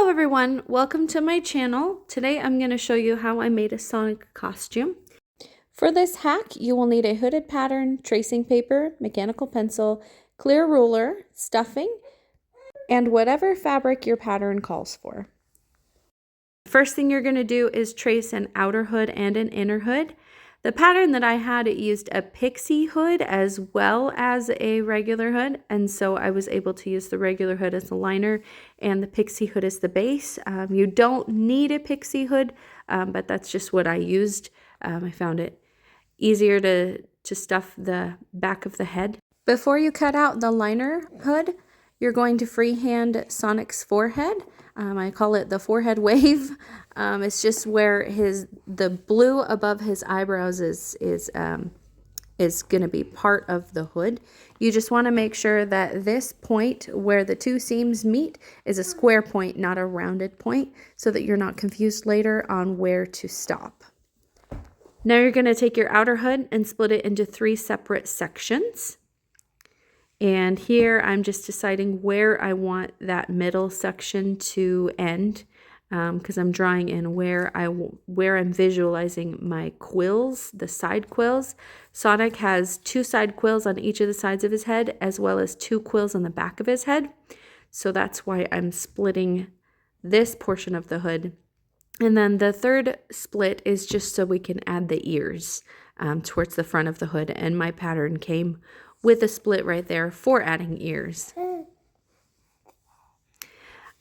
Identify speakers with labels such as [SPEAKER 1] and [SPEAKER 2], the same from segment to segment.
[SPEAKER 1] Hello everyone, welcome to my channel. Today I'm going to show you how I made a Sonic costume. For this hack, you will need a hooded pattern, tracing paper, mechanical pencil, clear ruler, stuffing, and whatever fabric your pattern calls for. First thing you're going to do is trace an outer hood and an inner hood. The pattern that I had, it used a pixie hood as well as a regular hood, and so I was able to use the regular hood as the liner and the pixie hood as the base. You don't need a pixie hood, but that's just what I used. I found it easier to stuff the back of the head. Before you cut out the liner hood, you're going to freehand Sonic's forehead. I call it the forehead wave. It's just where the blue above his eyebrows is going to be part of the hood. You just want to make sure that this point where the two seams meet is a square point, not a rounded point, so that you're not confused later on where to stop. Now you're going to take your outer hood and split it into 3 separate sections. And here I'm just deciding where I want that middle section to end, because I'm drawing in where I'm visualizing my quills, the side quills. Sonic has 2 side quills on each of the sides of his head, as well as 2 quills on the back of his head. So that's why I'm splitting this portion of the hood. And then the third split is just so we can add the ears towards the front of the hood. And my pattern came with a split right there for adding ears.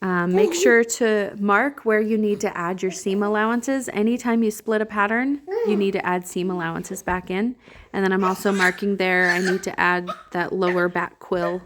[SPEAKER 1] Make sure to mark where you need to add your seam allowances. Anytime you split a pattern, you need to add seam allowances back in. And then I'm also marking there I need to add that lower back quill.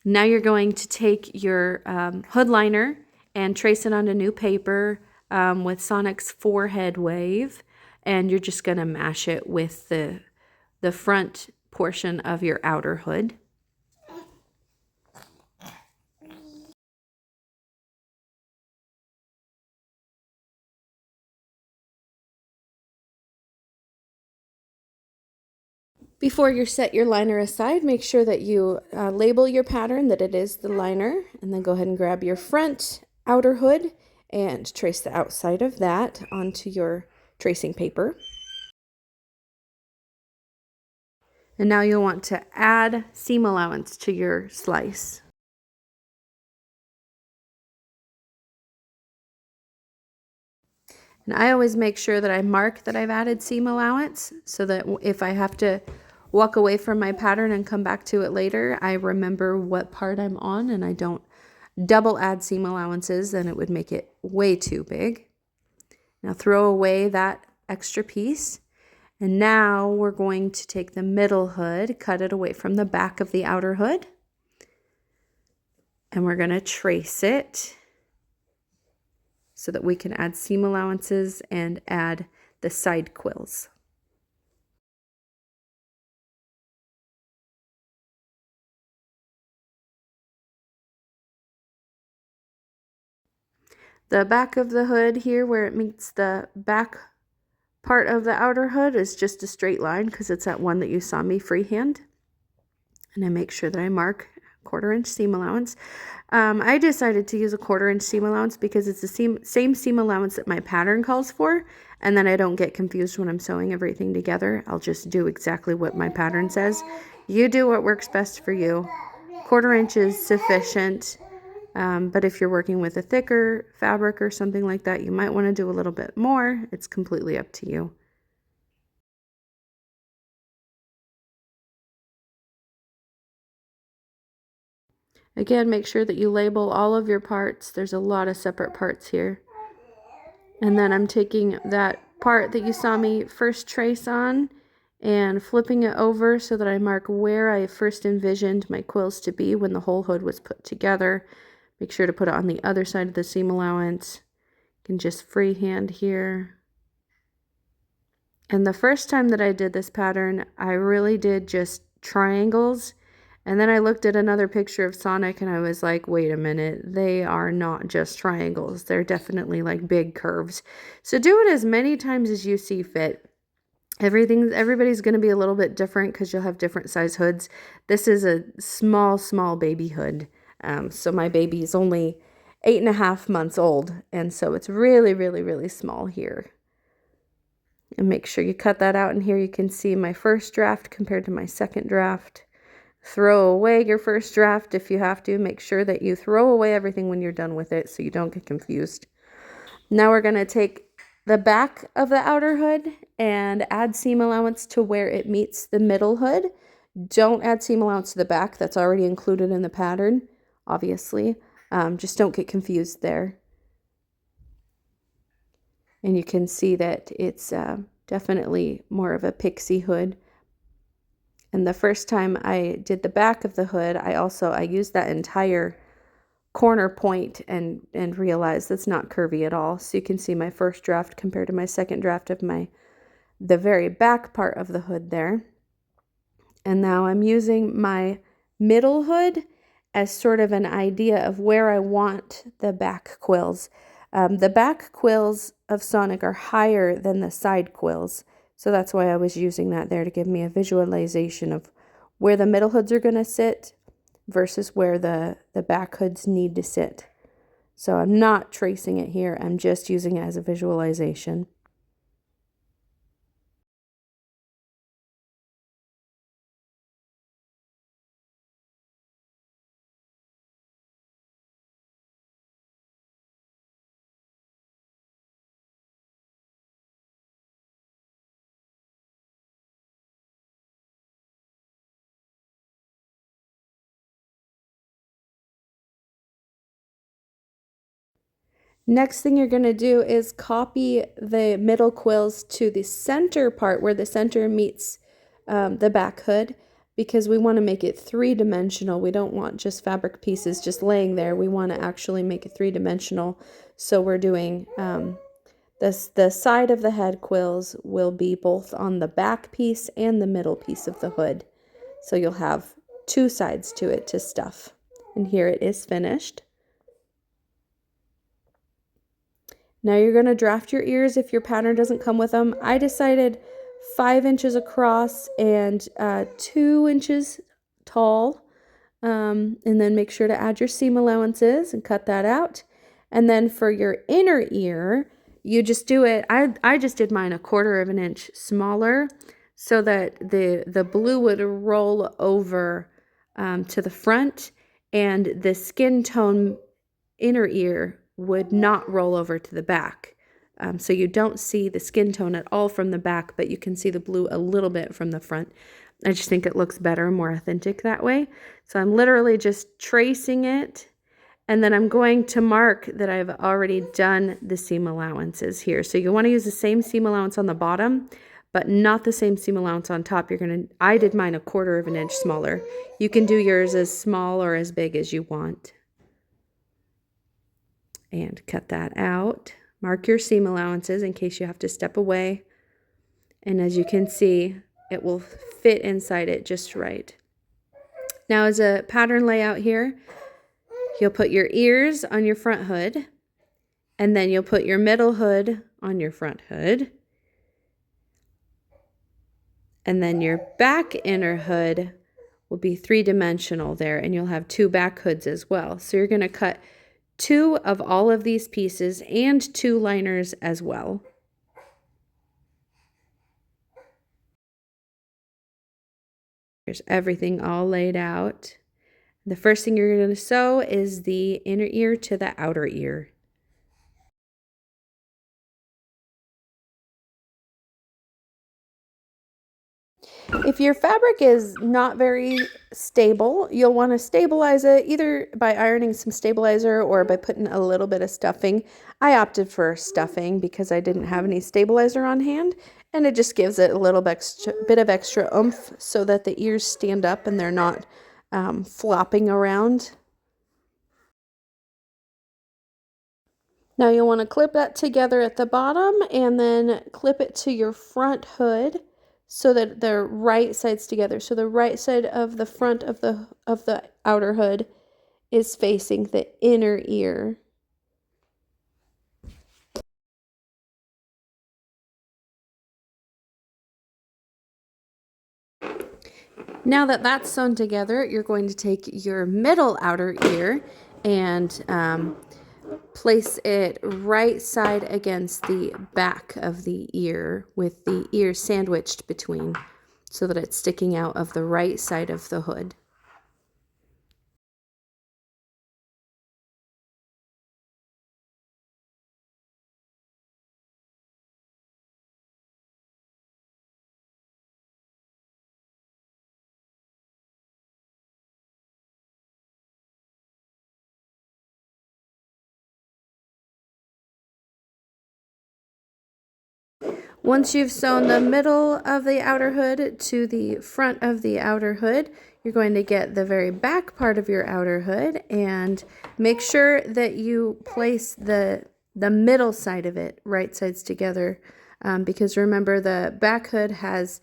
[SPEAKER 1] Now you're going to take your hood liner and trace it onto new paper with Sonic's forehead wave. And you're just going to mash it with the front portion of your outer hood. Before you set your liner aside, make sure that you label your pattern that it is the liner, and then go ahead and grab your front outer hood and trace the outside of that onto your tracing paper. And now you'll want to add seam allowance to your slice. And I always make sure that I mark that I've added seam allowance so that if I have to walk away from my pattern and come back to it later, I remember what part I'm on and I don't double add seam allowances, then it would make it way too big. Now throw away that extra piece. And now we're going to take the middle hood, cut it away from the back of the outer hood, and we're going to trace it so that we can add seam allowances and add the side quills. The back of the hood here, where it meets the back part of the outer hood, is just a straight line because it's that one that you saw me freehand. And I make sure that I mark 1/4 inch seam allowance. I decided to use a 1/4 inch seam allowance because it's the same seam allowance that my pattern calls for, and then I don't get confused when I'm sewing everything together. I'll just do exactly what my pattern says. You do what works best for you. 1/4 inch is sufficient. But if you're working with a thicker fabric or something like that, you might want to do a little bit more. It's completely up to you. Again, make sure that you label all of your parts. There's a lot of separate parts here. And then I'm taking that part that you saw me first trace on and flipping it over so that I mark where I first envisioned my quills to be when the whole hood was put together. Make sure to put it on the other side of the seam allowance. You can just freehand here. And the first time that I did this pattern, I really did just triangles. And then I looked at another picture of Sonic and I was like, wait a minute, they are not just triangles. They're definitely like big curves. So do it as many times as you see fit. Everybody's going to be a little bit different because you'll have different size hoods. This is a small baby hood. So my baby is only 8.5 months old. And so it's really, really, really small here. And make sure you cut that out. And here you can see my first draft compared to my second draft. Throw away your first draft if you have to. Make sure that you throw away everything when you're done with it so you don't get confused. Now we're going to take the back of the outer hood and add seam allowance to where it meets the middle hood. Don't add seam allowance to the back. That's already included in the pattern, obviously. Just don't get confused there. And you can see that it's definitely more of a pixie hood. And the first time I did the back of the hood, I used that entire corner point and realized that's not curvy at all. So you can see my first draft compared to my second draft of the very back part of the hood there. And now I'm using my middle hood as sort of an idea of where I want the back quills. The back quills of Sonic are higher than the side quills. So that's why I was using that there to give me a visualization of where the middle hoods are going to sit versus where the back hoods need to sit. So I'm not tracing it here. I'm just using it as a visualization. Next thing you're going to do is copy the middle quills to the center part where the center meets the back hood, because we want to make it three-dimensional. We don't want just fabric pieces just laying there. We want to actually make it three-dimensional. So we're doing the side of the head quills will be both on the back piece and the middle piece of the hood. So you'll have two sides to it to stuff. And here it is finished. Now you're going to draft your ears if your pattern doesn't come with them. I decided 5 inches across and 2 inches tall. And then make sure to add your seam allowances and cut that out. And then for your inner ear, you just do it. I just did mine 1/4 of an inch smaller so that the blue would roll over to the front, and the skin tone inner ear would not roll over to the back. So you don't see the skin tone at all from the back, but you can see the blue a little bit from the front. I just think it looks better, more authentic that way. So I'm literally just tracing it, and then I'm going to mark that I've already done the seam allowances here. So you want to use the same seam allowance on the bottom, but not the same seam allowance on top. I did mine 1/4 of an inch smaller. You can do yours as small or as big as you want. And cut that out. Mark your seam allowances in case you have to step away. And as you can see, it will fit inside it just right. Now, as a pattern layout here, you'll put your ears on your front hood, and then you'll put your middle hood on your front hood. And then your back inner hood will be three-dimensional there, and you'll have 2 back hoods as well. So you're going to cut 2 of all of these pieces and 2 liners as well. Here's everything all laid out. The first thing you're going to sew is the inner ear to the outer ear. If your fabric is not very stable, you'll want to stabilize it either by ironing some stabilizer or by putting a little bit of stuffing. I opted for stuffing because I didn't have any stabilizer on hand, and it just gives it a little bit of extra oomph so that the ears stand up and they're not flopping around. Now you'll want to clip that together at the bottom and then clip it to your front hood so that they're right sides together. So the right side of the front of the outer hood is facing the inner ear. Now that that's sewn together, you're going to take your middle outer ear and place it right side against the back of the ear with the ear sandwiched between so that it's sticking out of the right side of the hood. Once you've sewn the middle of the outer hood to the front of the outer hood, you're going to get the very back part of your outer hood and make sure that you place the middle side of it right sides together, because remember the back hood has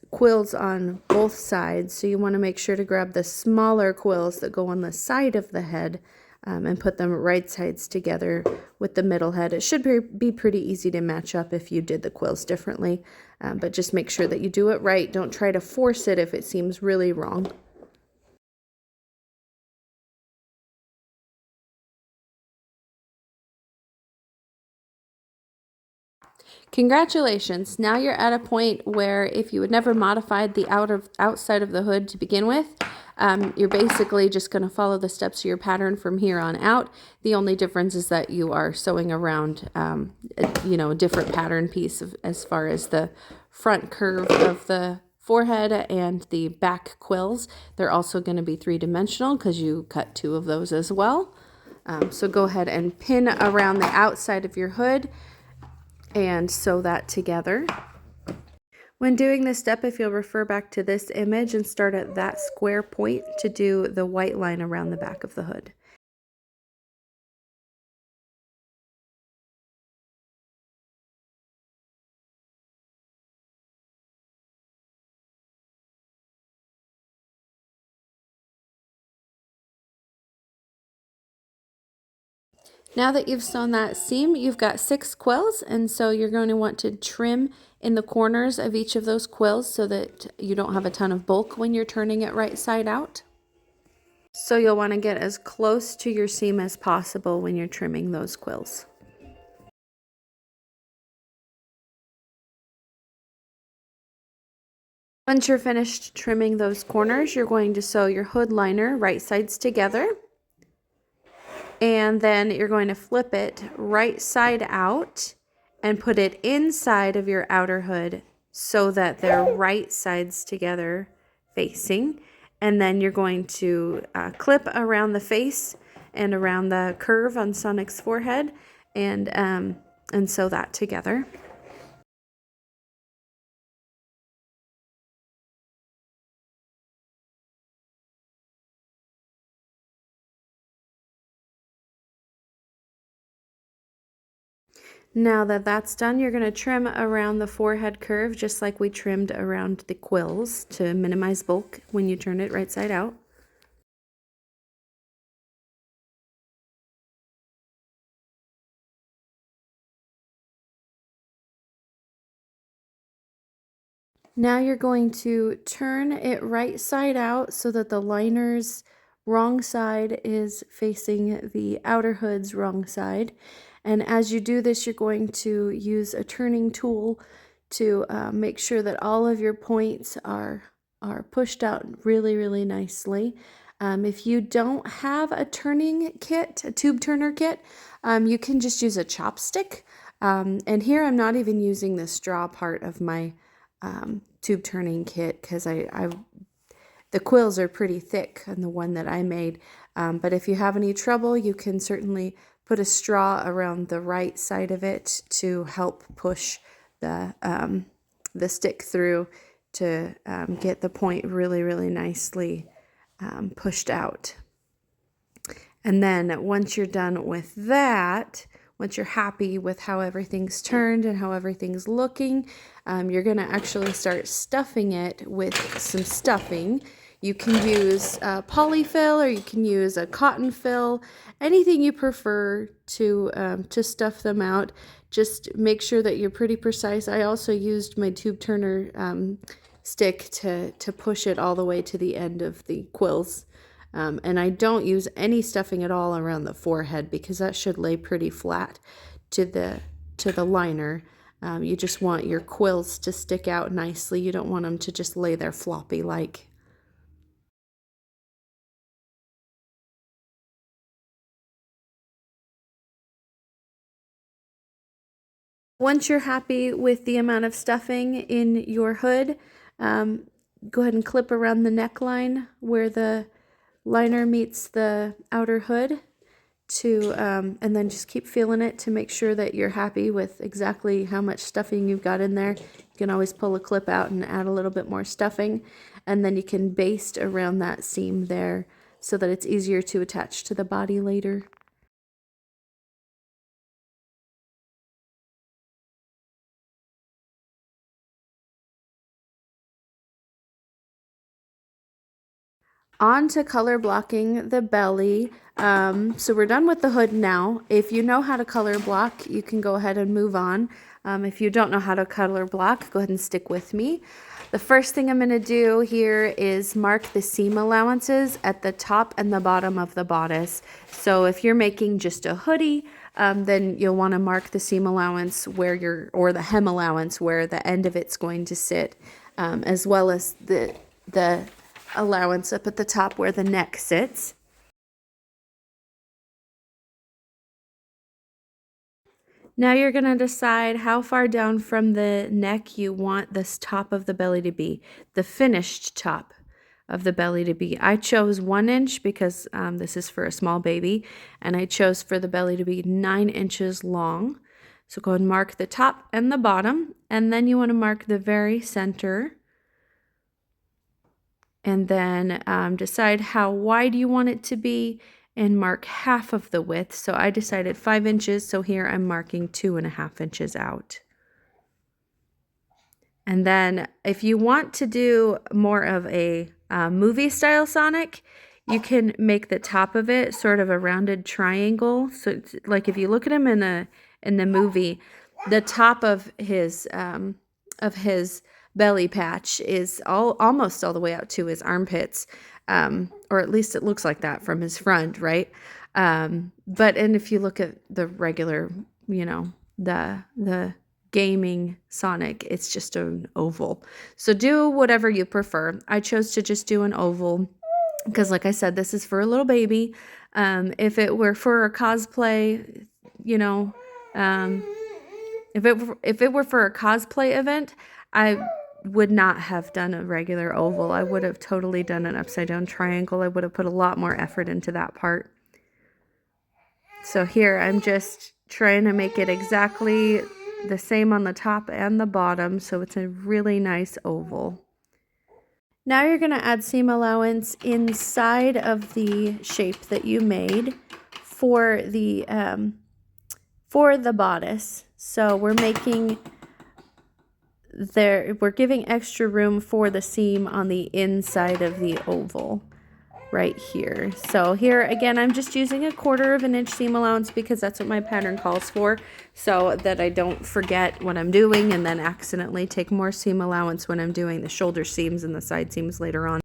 [SPEAKER 1] quills on both sides, so you want to make sure to grab the smaller quills that go on the side of the head and put them right sides together with the middle head. It should be pretty easy to match up if you did the quills differently, but just make sure that you do it right. Don't try to force it if it seems really wrong. Congratulations! Now you're at a point where if you had never modified the outside of the hood to begin with, you're basically just going to follow the steps of your pattern from here on out. The only difference is that you are sewing around, a different pattern piece as far as the front curve of the forehead and the back quills. They're also going to be three-dimensional because you cut 2 of those as well. So go ahead and pin around the outside of your hood and sew that together. When doing this step, if you'll refer back to this image and start at that square point to do the white line around the back of the hood. Now that you've sewn that seam, you've got 6 quills, and so you're going to want to trim in the corners of each of those quills so that you don't have a ton of bulk when you're turning it right side out. So you'll want to get as close to your seam as possible when you're trimming those quills. Once you're finished trimming those corners, you're going to sew your hood liner right sides together. And then you're going to flip it right side out and put it inside of your outer hood so that they're right sides together facing. And then you're going to clip around the face and around the curve on Sonic's forehead and sew that together. Now that that's done, you're going to trim around the forehead curve just like we trimmed around the quills to minimize bulk when you turn it right side out. Now you're going to turn it right side out so that the liner's wrong side is facing the outer hood's wrong side. And as you do this, you're going to use a turning tool to make sure that all of your points are pushed out really, really nicely. If you don't have a turning kit, a tube turner kit, you can just use a chopstick. And here I'm not even using the straw part of my tube turning kit because the quills are pretty thick on the one that I made. But if you have any trouble, you can certainly put a straw around the right side of it to help push the stick through to get the point really, really nicely pushed out. And then once you're done with that, once you're happy with how everything's turned and how everything's looking, you're going to actually start stuffing it with some stuffing. You can use polyfill or you can use a cotton fill, anything you prefer to stuff them out. Just make sure that you're pretty precise. I also used my tube turner stick to push it all the way to the end of the quills. And I don't use any stuffing at all around the forehead because that should lay pretty flat to the liner. You just want your quills to stick out nicely. You don't want them to just lay there floppy like. Once you're happy with the amount of stuffing in your hood, go ahead and clip around the neckline where the liner meets the outer hood and then just keep feeling it to make sure that you're happy with exactly how much stuffing you've got in there. You can always pull a clip out and add a little bit more stuffing, and then you can baste around that seam there so that it's easier to attach to the body later. On to color blocking the belly. So we're done with the hood now. If you know how to color block, you can go ahead and move on. If you don't know how to color block, go ahead and stick with me. The first thing I'm going to do here is mark the seam allowances at the top and the bottom of the bodice. So if you're making just a hoodie, then you'll want to mark the seam allowance or the hem allowance where the end of it's going to sit, as well as the allowance up at the top where the neck sits. Now you're going to decide how far down from the neck you want this top of the belly to be, the finished top of the belly to be. I chose 1 inch because this is for a small baby, and I chose for the belly to be 9 inches long. So go ahead and mark the top and the bottom, and then you want to mark the very center. And then decide how wide you want it to be and mark half of the width. So I decided 5 inches, so here I'm marking 2.5 inches out. And then if you want to do more of a movie style Sonic, you can make the top of it sort of a rounded triangle. So it's like if you look at him in the movie, the top of his belly patch is almost all the way out to his armpits, or at least it looks like that from his front, right? And if you look at the regular, the gaming Sonic, it's just an oval. So do whatever you prefer. I chose to just do an oval because, like I said, this is for a little baby. If it were for a cosplay, if it were for a cosplay event, I would not have done a regular oval. I would have totally done an upside down triangle. I would have put a lot more effort into that part. So here I'm just trying to make it exactly the same on the top and the bottom, so it's a really nice oval. Now you're going to add seam allowance inside of the shape that you made for the bodice. So we're giving extra room for the seam on the inside of the oval right here. So here again, I'm just using 1/4 inch seam allowance because that's what my pattern calls for, so that I don't forget what I'm doing and then accidentally take more seam allowance when I'm doing the shoulder seams and the side seams later on.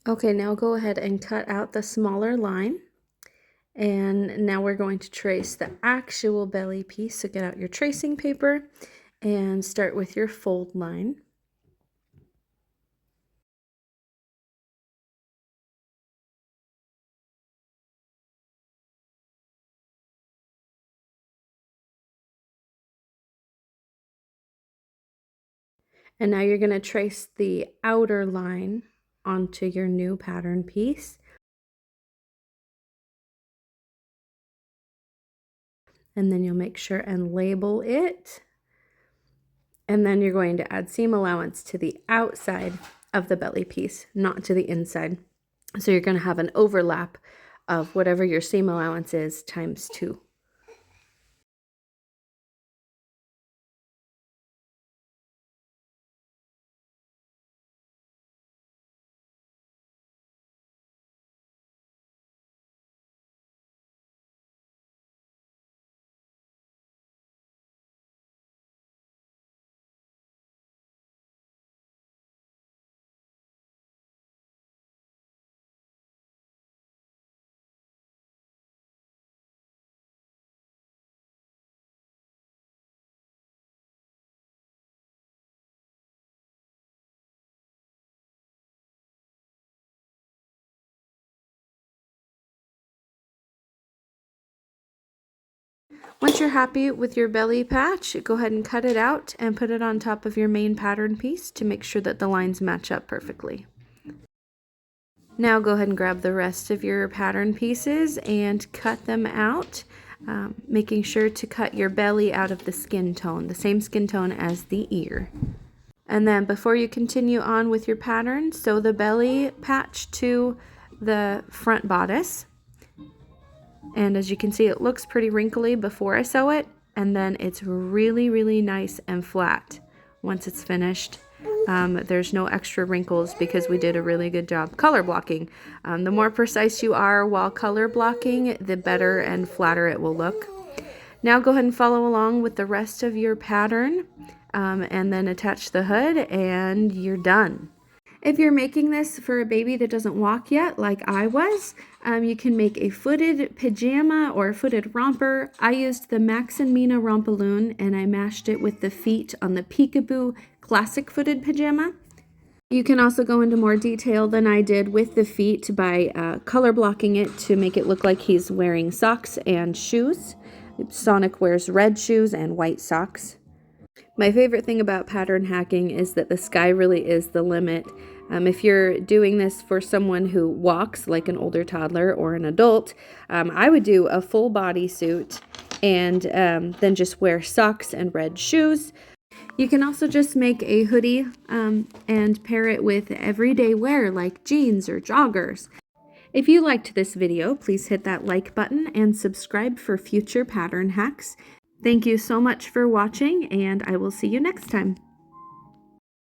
[SPEAKER 1] Okay, now go ahead and cut out the smaller line. And now we're going to trace the actual belly piece. So get out your tracing paper and start with your fold line. And now you're going to trace the outer line onto your new pattern piece. And then you'll make sure and label it. And then you're going to add seam allowance to the outside of the belly piece, not to the inside. So you're going to have an overlap of whatever your seam allowance is times 2. Once you're happy with your belly patch, go ahead and cut it out and put it on top of your main pattern piece to make sure that the lines match up perfectly. Now go ahead and grab the rest of your pattern pieces and cut them out, making sure to cut your belly out of the skin tone, the same skin tone as the ear. And then before you continue on with your pattern, sew the belly patch to the front bodice. And as you can see, it looks pretty wrinkly before I sew it, and then it's really, really nice and flat once it's finished. There's no extra wrinkles because we did a really good job color blocking. The more precise you are while color blocking, the better and flatter it will look. Now go ahead and follow along with the rest of your pattern, and then attach the hood, and you're done. If you're making this for a baby that doesn't walk yet, like I was, you can make a footed pajama or a footed romper. I used the Max and Mina Rompaloon, and I matched it with the feet on the Peekaboo Classic Footed Pajama. You can also go into more detail than I did with the feet by color blocking it to make it look like he's wearing socks and shoes. Sonic wears red shoes and white socks. My favorite thing about pattern hacking is that the sky really is the limit. If you're doing this for someone who walks, like an older toddler or an adult, I would do a full bodysuit and then just wear socks and red shoes. You can also just make a hoodie and pair it with everyday wear like jeans or joggers. If you liked this video, please hit that like button and subscribe for future pattern hacks. Thank you so much for watching, and I will see you next time.